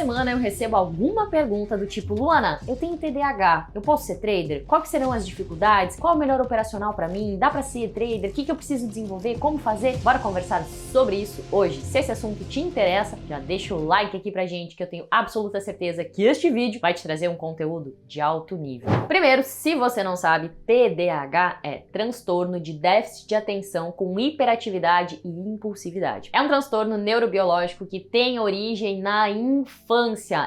semana eu recebo alguma pergunta do tipo: Luana, eu tenho TDAH, eu posso ser trader? Quais serão as dificuldades? Qual é o melhor operacional para mim? Dá para ser trader? O que eu preciso desenvolver? Como fazer? Bora conversar sobre isso hoje. Se esse assunto te interessa, já deixa o like aqui pra gente, que eu tenho absoluta certeza que este vídeo vai te trazer um conteúdo de alto nível. Primeiro, se você não sabe, TDAH é transtorno de déficit de atenção com hiperatividade e impulsividade. É um transtorno neurobiológico que tem origem na infância.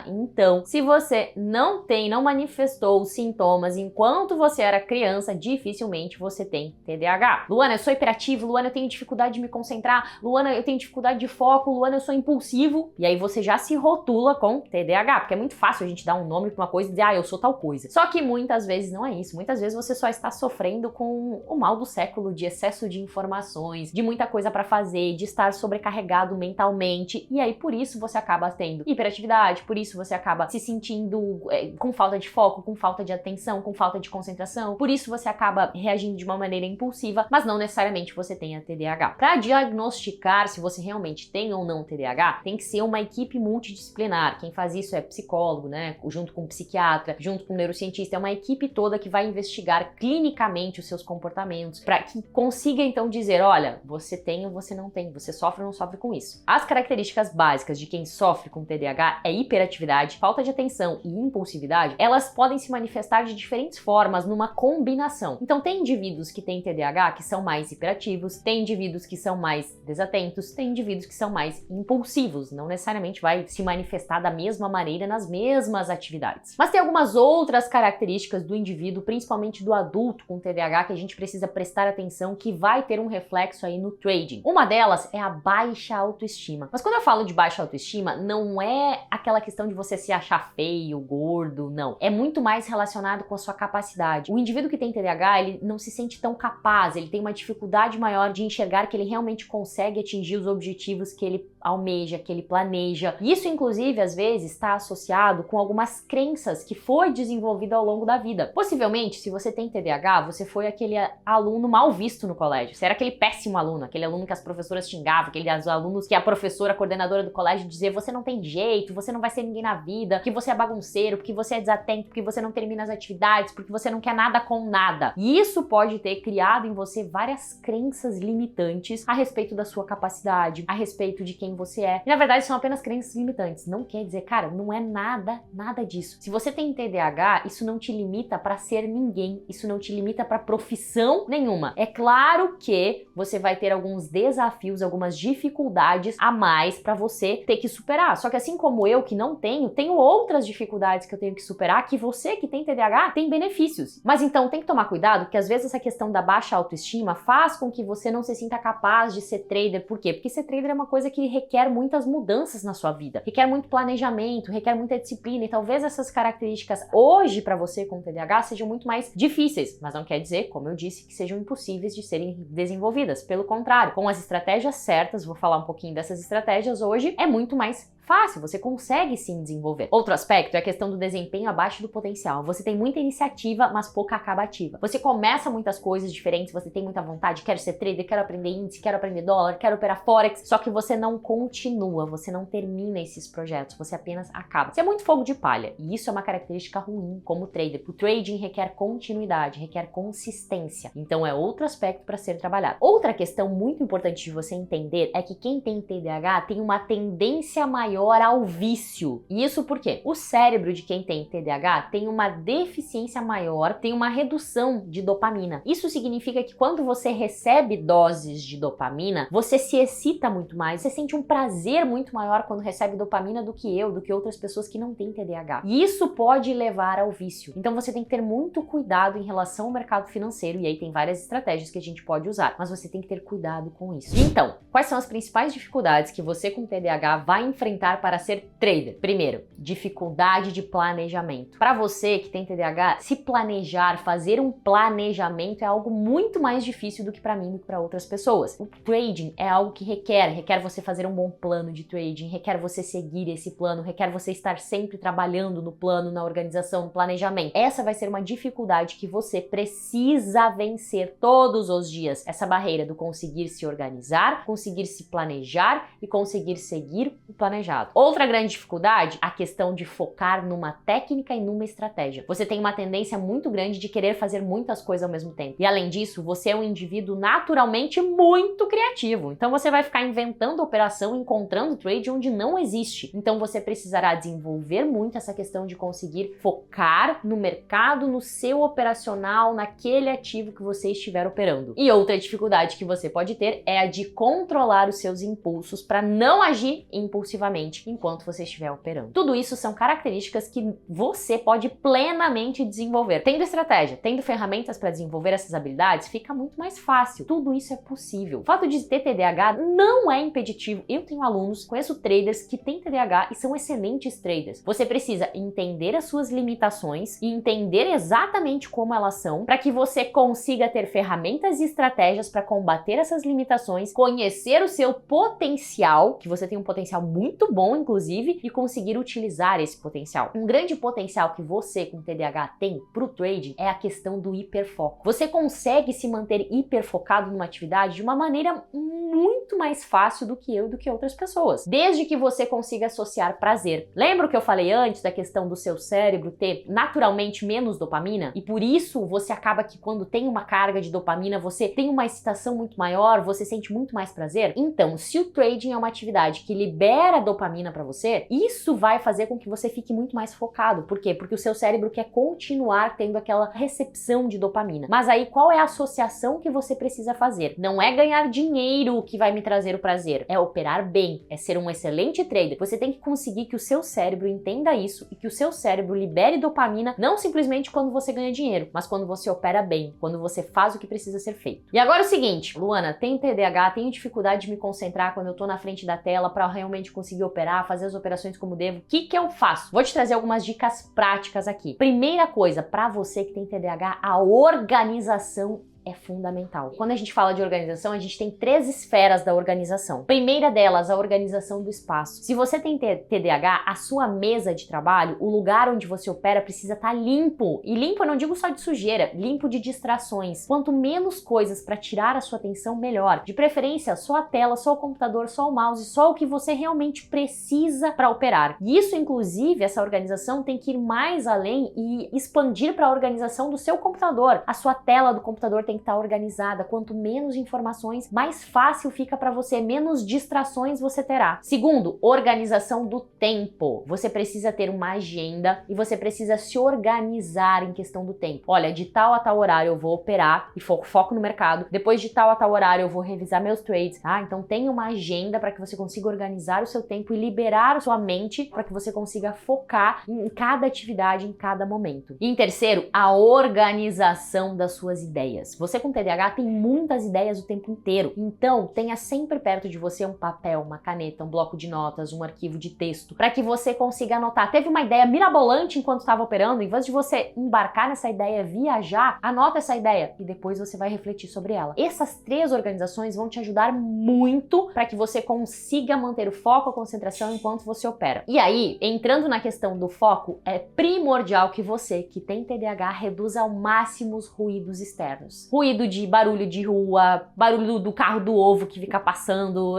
Então, se você não manifestou os sintomas enquanto você era criança, dificilmente você tem TDAH. Luana, eu sou hiperativo. Luana, eu tenho dificuldade de me concentrar. Luana, eu tenho dificuldade de foco. Luana, eu sou impulsivo. E aí você já se rotula com TDAH, porque é muito fácil a gente dar um nome pra uma coisa e dizer, eu sou tal coisa. Só que muitas vezes não é isso. Muitas vezes você só está sofrendo com o mal do século de excesso de informações, de muita coisa pra fazer, de estar sobrecarregado mentalmente. E aí, por isso, você acaba tendo hiperatividade, por isso você acaba se sentindo com falta de foco, com falta de atenção, com falta de concentração. Por isso você acaba reagindo de uma maneira impulsiva, mas não necessariamente você tenha TDAH. Para diagnosticar se você realmente tem ou não TDAH, tem que ser uma equipe multidisciplinar. Quem faz isso é psicólogo, né? Junto com psiquiatra, junto com neurocientista. É uma equipe toda que vai investigar clinicamente os seus comportamentos, para que consiga então dizer, olha, você tem ou você não tem, você sofre ou não sofre com isso. As características básicas de quem sofre com TDAH é hiperatividade, falta de atenção e impulsividade. Elas podem se manifestar de diferentes formas numa combinação. Então tem indivíduos que têm TDAH que são mais hiperativos, tem indivíduos que são mais desatentos, tem indivíduos que são mais impulsivos. Não necessariamente vai se manifestar da mesma maneira nas mesmas atividades. Mas tem algumas outras características do indivíduo, principalmente do adulto com TDAH, que a gente precisa prestar atenção, que vai ter um reflexo aí no trading. Uma delas é a baixa autoestima. Mas quando eu falo de baixa autoestima, não é aquela questão de você se achar feio, gordo, não. É muito mais relacionado com a sua capacidade. O indivíduo que tem TDAH, ele não se sente tão capaz, ele tem uma dificuldade maior de enxergar que ele realmente consegue atingir os objetivos que ele almeja, que ele planeja. Isso, inclusive, às vezes está associado com algumas crenças que foi desenvolvida ao longo da vida. Possivelmente, se você tem TDAH, você foi aquele aluno mal visto no colégio. Você era aquele péssimo aluno, aquele aluno que as professoras xingavam, aqueles alunos que a professora, a coordenadora do colégio dizia, você não tem jeito, você não vai ser ninguém na vida, que você é bagunceiro, porque você é desatento, porque você não termina as atividades, porque você não quer nada com nada. E isso pode ter criado em você várias crenças limitantes a respeito da sua capacidade, a respeito de quem você é. E na verdade são apenas crenças limitantes. Não quer dizer, cara, não é nada disso. Se você tem TDAH, isso não te limita para ser ninguém, isso não te limita para profissão nenhuma. É claro que você vai ter alguns desafios, algumas dificuldades a mais para você ter que superar. Só que assim como eu que não tenho outras dificuldades que eu tenho que superar, que você que tem TDAH tem benefícios. Mas então tem que tomar cuidado, porque às vezes essa questão da baixa autoestima faz com que você não se sinta capaz de ser trader. Por quê? Porque ser trader é uma coisa que requer muitas mudanças na sua vida, requer muito planejamento, requer muita disciplina, e talvez essas características hoje para você com TDAH sejam muito mais difíceis, mas não quer dizer, como eu disse, que sejam impossíveis de serem desenvolvidas. Pelo contrário, com as estratégias certas, vou falar um pouquinho dessas estratégias hoje, é muito mais fácil, você consegue sim desenvolver. Outro aspecto é a questão do desempenho abaixo do potencial. Você tem muita iniciativa, mas pouca acabativa. Você começa muitas coisas diferentes, você tem muita vontade, quero ser trader, quero aprender índice, quero aprender dólar, quero operar forex, só que você não continua, você não termina esses projetos, você apenas acaba. Você é muito fogo de palha, e isso é uma característica ruim como trader. O trading requer continuidade, requer consistência. Então é outro aspecto para ser trabalhado. Outra questão muito importante de você entender é que quem tem TDAH tem uma tendência maior ao vício. E isso por quê? O cérebro de quem tem TDAH tem uma deficiência maior, tem uma redução de dopamina. Isso significa que quando você recebe doses de dopamina, você se excita muito mais, você sente um prazer muito maior quando recebe dopamina do que do que outras pessoas que não têm TDAH. E isso pode levar ao vício. Então você tem que ter muito cuidado em relação ao mercado financeiro, e aí tem várias estratégias que a gente pode usar, mas você tem que ter cuidado com isso. Então, quais são as principais dificuldades que você com TDAH vai enfrentar para ser trader? Primeiro, dificuldade de planejamento. Para você que tem TDAH, se planejar, fazer um planejamento é algo muito mais difícil do que para mim e para outras pessoas. O trading é algo que requer você fazer um bom plano de trading, requer você seguir esse plano, requer você estar sempre trabalhando no plano, na organização, no planejamento. Essa vai ser uma dificuldade que você precisa vencer todos os dias. Essa barreira do conseguir se organizar, conseguir se planejar e conseguir seguir o planejamento. desejado. Outra grande dificuldade, a questão de focar numa técnica e numa estratégia. Você tem uma tendência muito grande de querer fazer muitas coisas ao mesmo tempo. E além disso, você é um indivíduo naturalmente muito criativo. Então você vai ficar inventando operação, encontrando trade onde não existe. Então você precisará desenvolver muito essa questão de conseguir focar no mercado, no seu operacional, naquele ativo que você estiver operando. E outra dificuldade que você pode ter é a de controlar os seus impulsos para não agir impulsivamente enquanto você estiver operando. Tudo isso são características que você pode plenamente desenvolver. Tendo estratégia, tendo ferramentas para desenvolver essas habilidades, fica muito mais fácil. Tudo isso é possível. O fato de ter TDAH não é impeditivo. Eu tenho alunos, conheço traders que têm TDAH e são excelentes traders. Você precisa entender as suas limitações e entender exatamente como elas são para que você consiga ter ferramentas e estratégias para combater essas limitações, conhecer o seu potencial, que você tem um potencial muito bom, inclusive, e conseguir utilizar esse potencial. Um grande potencial que você com TDAH tem pro trade é a questão do hiperfoco. Você consegue se manter hiperfocado numa atividade de uma maneira muito mais fácil do que eu e do que outras pessoas, desde que você consiga associar prazer. Lembra o que eu falei antes da questão do seu cérebro ter naturalmente menos dopamina? E por isso você acaba que quando tem uma carga de dopamina, você tem uma excitação muito maior, você sente muito mais prazer? Então, se o trading é uma atividade que libera dopamina para você, isso vai fazer com que você fique muito mais focado. Por quê? Porque o seu cérebro quer continuar tendo aquela recepção de dopamina. Mas aí qual é a associação que você precisa fazer? Não é ganhar dinheiro que vai me trazer o prazer, é operar bem, é ser um excelente trader. Você tem que conseguir que o seu cérebro entenda isso e que o seu cérebro libere dopamina não simplesmente quando você ganha dinheiro, mas quando você opera bem, quando você faz o que precisa ser feito. E agora é o seguinte, Luana, tenho TDAH, tenho dificuldade de me concentrar quando eu tô na frente da tela para realmente conseguir operar, fazer as operações como devo. O que eu faço? Vou te trazer algumas dicas práticas aqui. Primeira coisa, para você que tem TDAH, a organização é fundamental. Quando a gente fala de organização, a gente tem 3 esferas da organização. Primeira delas, a organização do espaço. Se você tem TDAH, a sua mesa de trabalho, o lugar onde você opera precisa estar limpo. E limpo eu não digo só de sujeira, limpo de distrações. Quanto menos coisas para tirar a sua atenção, melhor. De preferência, só a tela, só o computador, só o mouse, só o que você realmente precisa para operar. E isso, inclusive, essa organização tem que ir mais além e expandir para a organização do seu computador. A sua tela do computador tem que estar organizada. Quanto menos informações, mais fácil fica para você, menos distrações você terá. Segundo, organização do tempo. Você precisa ter uma agenda e você precisa se organizar em questão do tempo. Olha, de tal a tal horário eu vou operar e foco no mercado. Depois de tal a tal horário eu vou revisar meus trades. Então tenha uma agenda para que você consiga organizar o seu tempo e liberar a sua mente para que você consiga focar em cada atividade, em cada momento. E em terceiro, a organização das suas ideias. Você com TDAH tem muitas ideias o tempo inteiro, então tenha sempre perto de você um papel, uma caneta, um bloco de notas, um arquivo de texto, para que você consiga anotar. Teve uma ideia mirabolante enquanto estava operando, em vez de você embarcar nessa ideia, viajar, anota essa ideia e depois você vai refletir sobre ela. Essas 3 organizações vão te ajudar muito para que você consiga manter o foco, a concentração enquanto você opera. E aí, entrando na questão do foco, é primordial que você, que tem TDAH, reduza ao máximo os ruídos externos. Ruído de barulho de rua, barulho do carro do ovo que fica passando,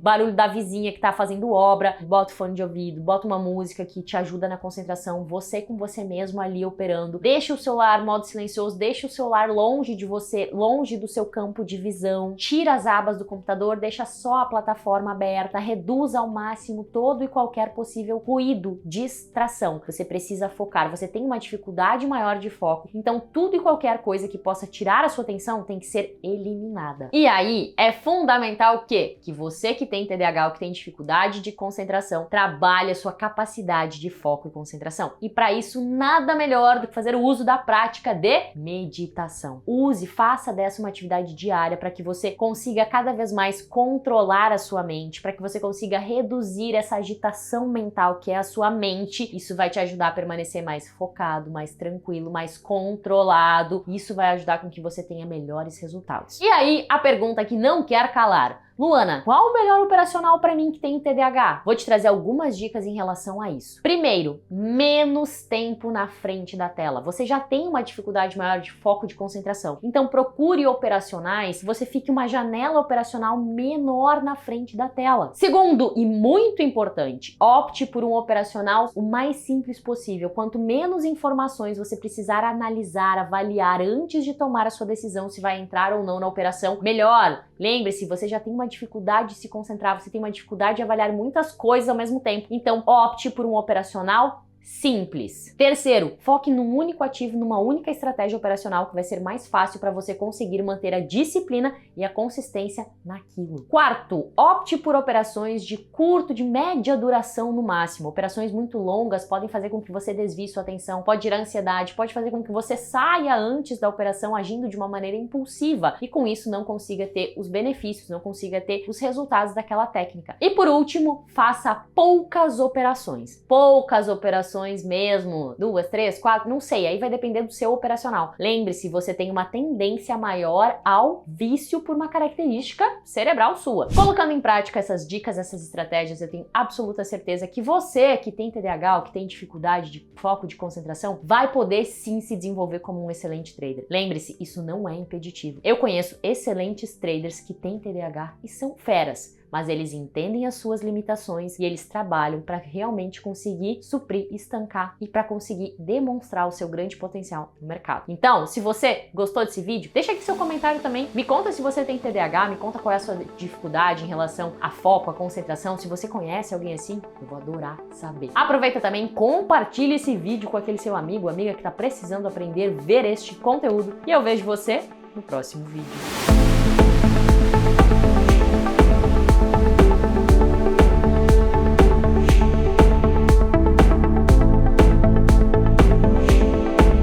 barulho da vizinha que tá fazendo obra. Bota o fone de ouvido, bota uma música que te ajuda na concentração, você com você mesmo ali operando. Deixa o celular modo silencioso, deixa o celular longe de você, longe do seu campo de visão. Tira as abas do computador, deixa só a plataforma aberta, reduza ao máximo todo e qualquer possível ruído, distração. Você precisa focar, você tem uma dificuldade maior de foco, então tudo e qualquer coisa que possa tirar a sua atenção tem que ser eliminada. E aí é fundamental que você que tem TDAH ou que tem dificuldade de concentração, trabalhe a sua capacidade de foco e concentração. E para isso nada melhor do que fazer o uso da prática de meditação. Faça dessa uma atividade diária para que você consiga cada vez mais controlar a sua mente, para que você consiga reduzir essa agitação mental que é a sua mente. Isso vai te ajudar a permanecer mais focado, mais tranquilo, mais controlado. Isso vai ajudar com que você tenha melhores resultados. E aí, a pergunta que não quer calar. Luana, qual o melhor operacional para mim que tem TDAH? Vou te trazer algumas dicas em relação a isso. Primeiro, menos tempo na frente da tela. Você já tem uma dificuldade maior de foco de concentração. Então procure operacionais, você fique uma janela operacional menor na frente da tela. Segundo, e muito importante, opte por um operacional o mais simples possível. Quanto menos informações você precisar analisar, avaliar antes de tomar a sua decisão se vai entrar ou não na operação, melhor. Lembre-se, você já tem uma dificuldade de se concentrar, você tem uma dificuldade de avaliar muitas coisas ao mesmo tempo. Então, opte por um operacional simples. Terceiro, foque num único ativo, numa única estratégia operacional que vai ser mais fácil para você conseguir manter a disciplina e a consistência naquilo. Quarto, opte por operações de curto, de média duração no máximo. Operações muito longas podem fazer com que você desvie sua atenção, pode gerar ansiedade, pode fazer com que você saia antes da operação agindo de uma maneira impulsiva e com isso não consiga ter os benefícios, não consiga ter os resultados daquela técnica. E por último, faça poucas operações. Poucas operações mesmo, 2, 3, 4, não sei, aí vai depender do seu operacional. Lembre-se, você tem uma tendência maior ao vício por uma característica cerebral sua. Colocando em prática essas dicas, essas estratégias, eu tenho absoluta certeza que você que tem TDAH ou que tem dificuldade de foco de concentração, vai poder sim se desenvolver como um excelente trader. Lembre-se, isso não é impeditivo. Eu conheço excelentes traders que têm TDAH e são feras, mas eles entendem as suas limitações e eles trabalham para realmente conseguir suprir, estancar e para conseguir demonstrar o seu grande potencial no mercado. Então, se você gostou desse vídeo, deixa aqui seu comentário também. Me conta se você tem TDAH, me conta qual é a sua dificuldade em relação a foco, a concentração. Se você conhece alguém assim, eu vou adorar saber. Aproveita também, compartilhe esse vídeo com aquele seu amigo, amiga que está precisando aprender, ver este conteúdo. E eu vejo você no próximo vídeo.